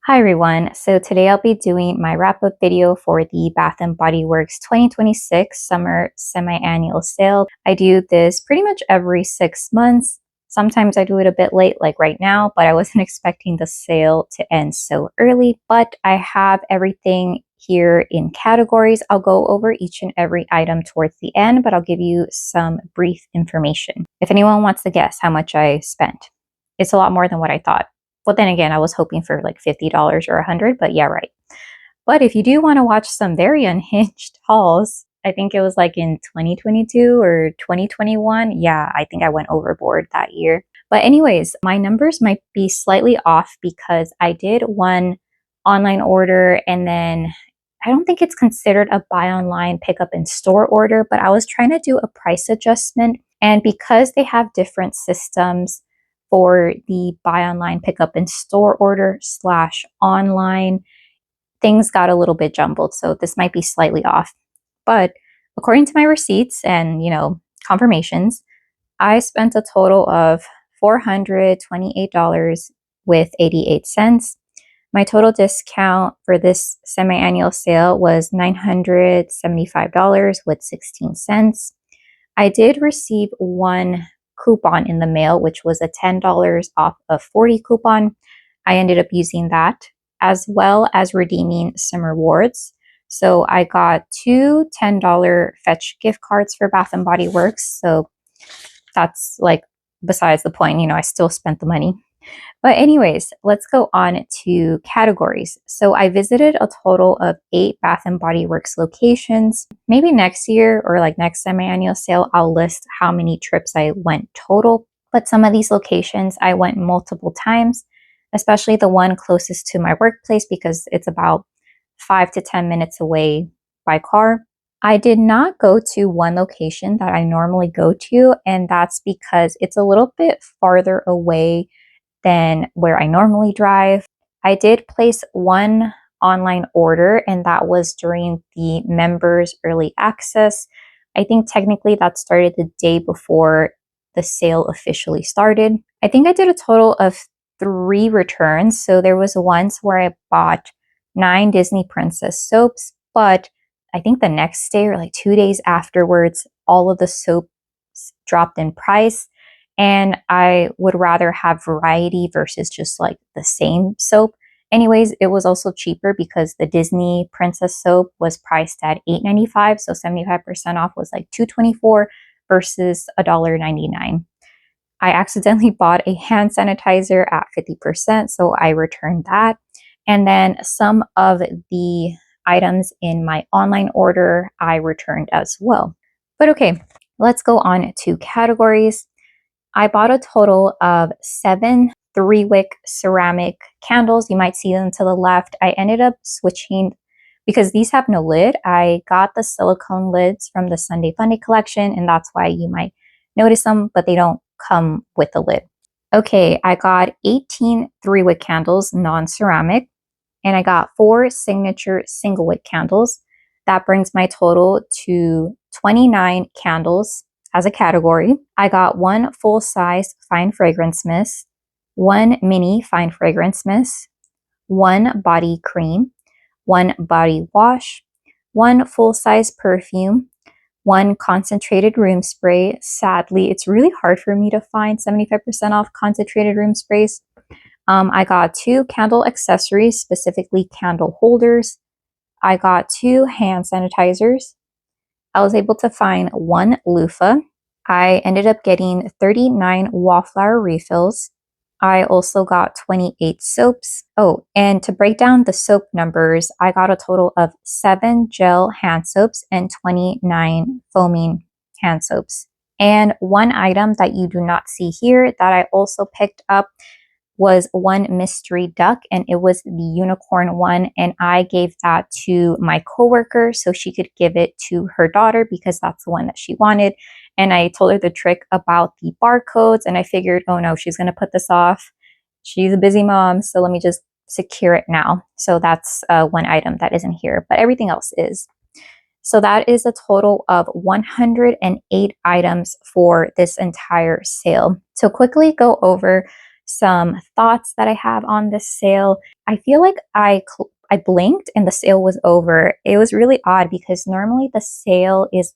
Hi everyone, so today I'll be doing my wrap-up video for the Bath& Body Works 2026 Summer Semi-Annual Sale. I do this pretty much every 6 months. Sometimes I do it a bit late, like right now, but I wasn't expecting the sale to end so early. But I have everything here in categories. I'll go over each and every item towards the end, but I'll give you some brief information. If anyone wants to guess how much I spent, it's a lot more than what I thought. Well, then again, I was hoping for like $50 or $100, but yeah, right. But if you do want to watch some very unhinged hauls, I think it was like in 2022 or 2021. Yeah, I think I went overboard that year. But anyways, my numbers might be slightly off because I did one online order and then I don't think it's considered a buy online, pick up in store order, but I was trying to do a price adjustment. And because they have different systems for the buy online, pick up in store order / online, things got a little bit jumbled. So this might be slightly off. But according to my receipts and, confirmations, I spent a total of $428 with 88 cents. My total discount for this semi-annual sale was $975 with 16 cents. I did receive one coupon in the mail, which was a $10 off of 40 coupon. I ended up using that as well as redeeming some rewards. So I got two $10 fetch gift cards for Bath and Body Works. So that's like besides the point, I still spent the money. But anyways, let's go on to categories. So I visited a total of 8 Bath and Body Works locations. Maybe next year or like next semi-annual sale, I'll list how many trips I went total. But some of these locations I went multiple times, especially the one closest to my workplace because it's about 5 to 10 minutes away by car. I did not go to one location that I normally go to, and that's because it's a little bit farther away than where I normally drive. I did place one online order, and that was during the members early access. I think technically that started the day before the sale officially started. I think I did a total of 3 returns. So there was once where I bought 9 Disney Princess soaps, but I think the next day or like 2 days afterwards, all of the soaps dropped in price. And I would rather have variety versus just like the same soap. Anyways, it was also cheaper because the Disney Princess soap was priced at $8.95. So 75% off was like $2.24 versus $1.99. I accidentally bought a hand sanitizer at 50%. So I returned that. And then some of the items in my online order, I returned as well. But okay, let's go on to categories. I bought a total of 7 3-wick ceramic candles. You might see them to the left. I ended up switching because these have no lid. I got the silicone lids from the Sunday Funday collection, and that's why you might notice them, but they don't come with a lid. Okay, I got 18 3-wick candles, non-ceramic, and I got 4 signature single-wick candles. That brings my total to 29 candles as a category. I got 1 full-size fine fragrance mist, 1 mini fine fragrance mist, 1 body cream, 1 body wash, 1 full-size perfume, 1 concentrated room spray. Sadly, it's really hard for me to find 75% off concentrated room sprays. I got 2 candle accessories, specifically candle holders. I got 2 hand sanitizers. I was able to find 1 loofah. I ended up getting 39 wallflower refills. I also got 28 soaps. Oh, and to break down the soap numbers, I got a total of 7 gel hand soaps and 29 foaming hand soaps. And one item that you do not see here that I also picked up was 1 mystery duck, and it was the unicorn one, and I gave that to my coworker so she could give it to her daughter because that's the one that she wanted. And I told her the trick about the barcodes, and I figured, oh no, she's going to put this off. She's a busy mom, so let me just secure it now. So that's one item that isn't here, but everything else is. So that is a total of 108 items for this entire sale. So quickly go over some thoughts that I have on this sale. I feel like I blinked and the sale was over. It was really odd because normally the sale is,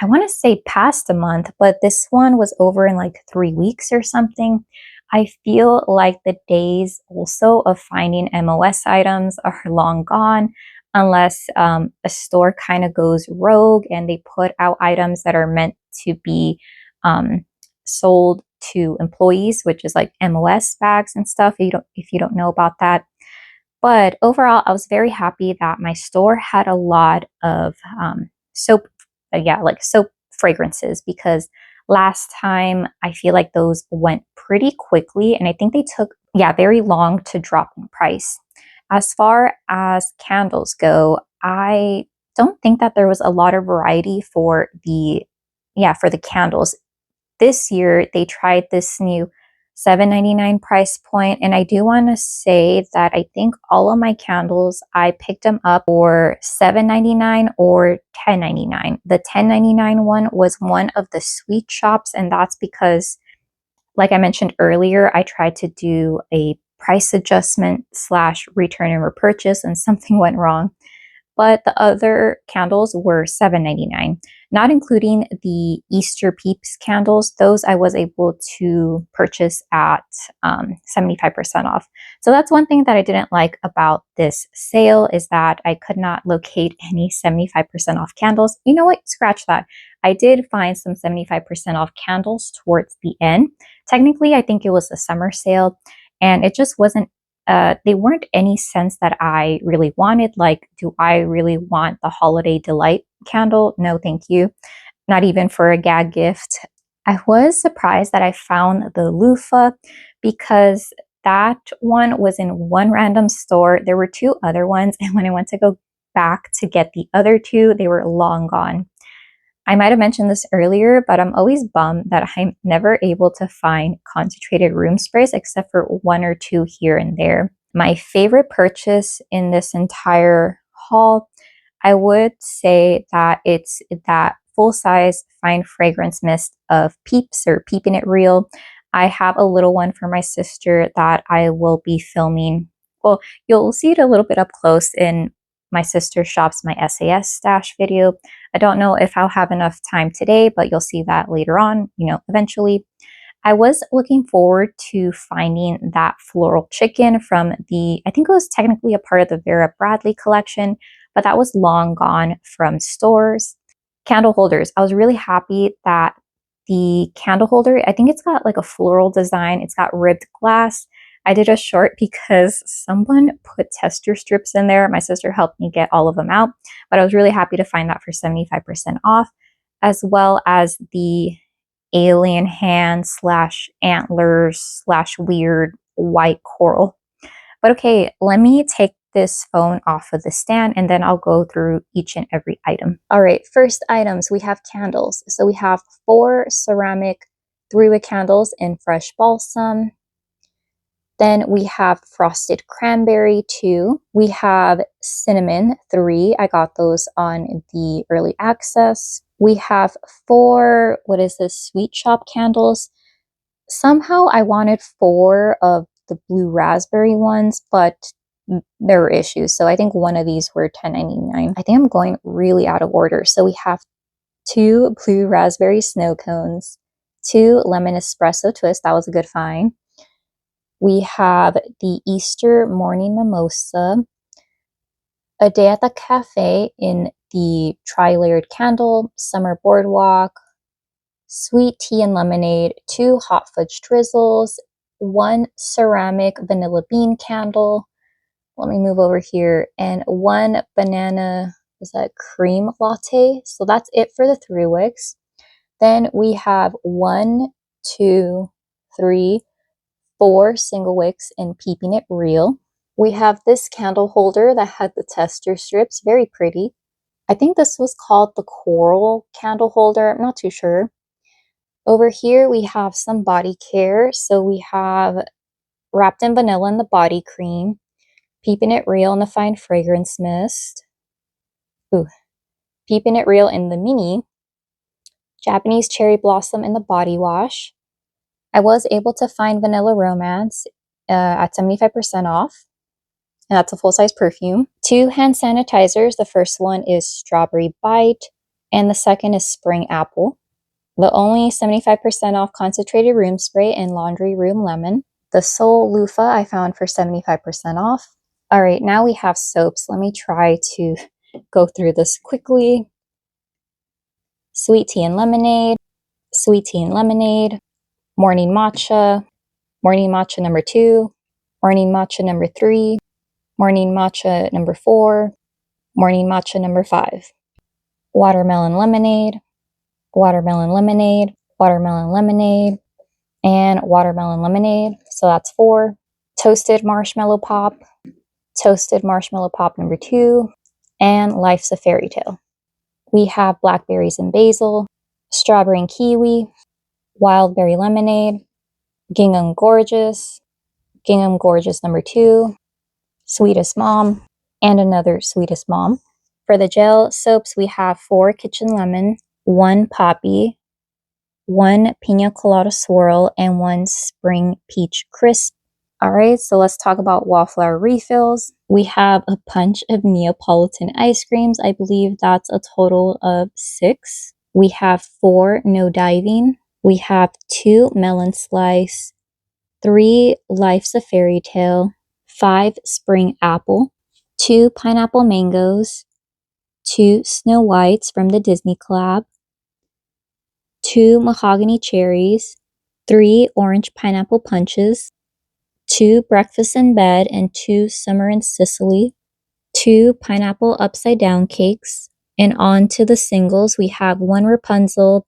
I want to say past a month, but this one was over in like 3 weeks or something. I feel like the days also of finding MOS items are long gone unless a store kind of goes rogue and they put out items that are meant to be sold to employees, which is like MOS bags and stuff. If you don't know about that. But overall, I was very happy that my store had a lot of soap, like soap fragrances, because last time I feel like those went pretty quickly and I think they took, very long to drop in price. As far as candles go, I don't think that there was a lot of variety for for the candles. This year they tried this new $7.99 price point, and I do want to say that I think all of my candles, I picked them up for $7.99 or $10.99. The $10.99 one was one of the sweet shops, and that's because, like I mentioned earlier, I tried to do a price adjustment / return and repurchase and something went wrong. But the other candles were $7.99, not including the Easter Peeps candles. Those I was able to purchase at 75% off. So that's one thing that I didn't like about this sale, is that I could not locate any 75% off candles. You know what? Scratch that. I did find some 75% off candles towards the end. Technically, I think it was a summer sale, and it just wasn't they weren't any scents that I really wanted. Like, do I really want the Holiday Delight candle? No, thank you. Not even for a gag gift. I was surprised that I found the loofah, because that one was in one random store. There were two other ones, and when I went to go back to get the other two, they were long gone. I might have mentioned this earlier, but I'm always bummed that I'm never able to find concentrated room sprays except for one or two here and there. My favorite purchase in this entire haul, I would say that it's that full-size fine fragrance mist of Peeps, or Peeping It Real. I have a little one for my sister that I will be filming. Well, you'll see it a little bit up close in my sister shops my SAS stash video. I don't know if I'll have enough time today, but you'll see that later on, eventually. I was looking forward to finding that floral chicken from I think it was technically a part of the Vera Bradley collection, but that was long gone from stores. Candle holders. I was really happy that the candle holder, I think it's got like a floral design. It's got ribbed glass. I did a short because someone put tester strips in there. My sister helped me get all of them out, but I was really happy to find that for 75% off, as well as the alien hand / antlers / weird white coral. But okay, let me take this phone off of the stand and then I'll go through each and every item. All right, first items, we have candles. So we have 4 ceramic 3-wick candles in fresh balsam. Then we have frosted cranberry 2. We have cinnamon 3. I got those on the early access. We have 4, sweet shop candles. Somehow I wanted 4 of the blue raspberry ones, but there were issues. So I think one of these were $10.99. I think I'm going really out of order. So we have 2 blue raspberry snow cones, 2 lemon espresso twist. That was a good find. We have the Easter morning mimosa, a day at the cafe in the tri-layered candle, summer boardwalk, sweet tea and lemonade, 2 hot fudge drizzles, 1 ceramic vanilla bean candle. Let me move over here, and 1 banana, cream latte? So that's it for the 3 wicks. Then we have 1, 2, 3, 4 single wicks in Peeping It Real. We have this candle holder that had the tester strips, very pretty. I think this was called the coral candle holder, I'm not too sure. Over here we have some body care. So we have Wrapped in Vanilla in the body cream, Peeping It Real in the fine fragrance mist, Peeping It Real in the mini, Japanese cherry blossom in the body wash, I was able to find Vanilla Romance at 75% off, and that's a full-size perfume. 2 hand sanitizers. The first one is Strawberry Bite, and the second is Spring Apple. The only 75% off concentrated room spray and laundry room lemon. The Soul Loofah I found for 75% off. All right, now we have soaps. Let me try to go through this quickly. Sweet Tea and Lemonade, Sweet Tea and Lemonade, Morning Matcha number 2, Morning Matcha number 3, Morning Matcha number 4, Morning Matcha number 5, Watermelon Lemonade, Watermelon Lemonade, Watermelon Lemonade, and Watermelon Lemonade. So that's 4. Toasted Marshmallow Pop number 2, and Life's a Fairy Tale. We have Blackberries and Basil, Strawberry and Kiwi, Wild Berry Lemonade, Gingham Gorgeous number 2, Sweetest Mom, and another Sweetest Mom. For the gel soaps, we have 4 Kitchen Lemon, 1 Poppy, 1 Pina Colada Swirl, and 1 Spring Peach Crisp. Alright, so let's talk about Wallflower refills. We have a bunch of Neapolitan ice creams. I believe that's a total of 6. We have 4 No Diving. We have 2 Melon Slice, 3 Life's a Fairy Tale, 5 Spring Apple, 2 Pineapple Mangoes, 2 Snow Whites from the Disney collab, 2 Mahogany Cherries, 3 Orange Pineapple Punches, 2 Breakfast in Bed and 2 Summer in Sicily, 2 Pineapple Upside Down Cakes, and on to the singles, we have 1 Rapunzel,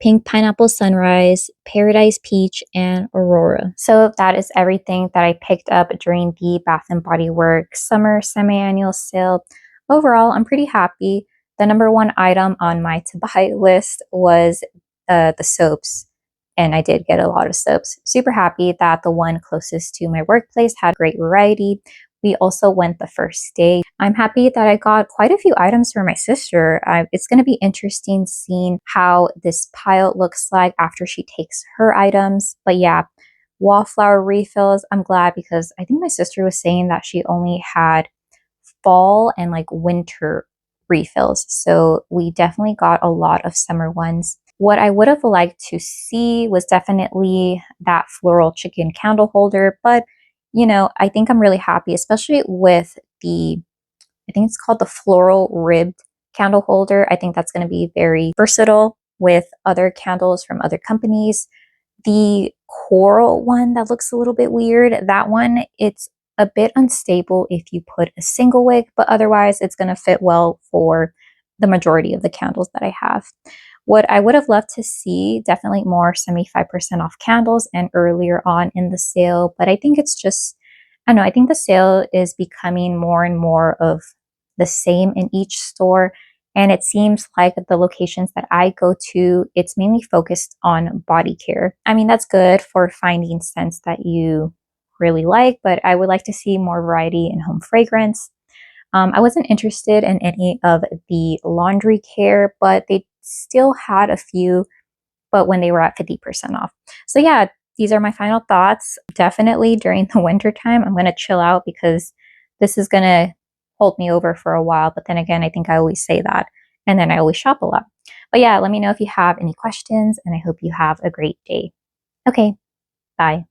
Pink Pineapple Sunrise, Paradise Peach, and Aurora. So that is everything that I picked up during the Bath & Body Works summer semi-annual sale. Overall, I'm pretty happy. The number 1 item on my to-buy list was the soaps, and I did get a lot of soaps. Super happy that the one closest to my workplace had great variety. We also went the first day. I'm happy that I got quite a few items for my sister. It's going to be interesting seeing how this pile looks like after she takes her items. But yeah, Wallflower refills, I'm glad because I think my sister was saying that she only had fall and like winter refills. So we definitely got a lot of summer ones. What I would have liked to see was definitely that floral chicken candle holder, but you know, I think I'm really happy, especially with I think it's called the floral ribbed candle holder. I think that's going to be very versatile with other candles from other companies. The coral one that looks a little bit weird, that one, it's a bit unstable if you put a single wick, but otherwise it's going to fit well for the majority of the candles that I have. What I would have loved to see, definitely more 75% off candles and earlier on in the sale, but I think it's just, I don't know, I think the sale is becoming more and more of the same in each store, and it seems like the locations that I go to, it's mainly focused on body care. I mean, that's good for finding scents that you really like, but I would like to see more variety in home fragrance. I wasn't interested in any of the laundry care, but they still had a few, but when they were at 50% off. So yeah, these are my final thoughts. Definitely during the winter time, I'm going to chill out because this is going to hold me over for a while. But then again, I think I always say that, and then I always shop a lot. But yeah, let me know if you have any questions, and I hope you have a great day. Okay, bye.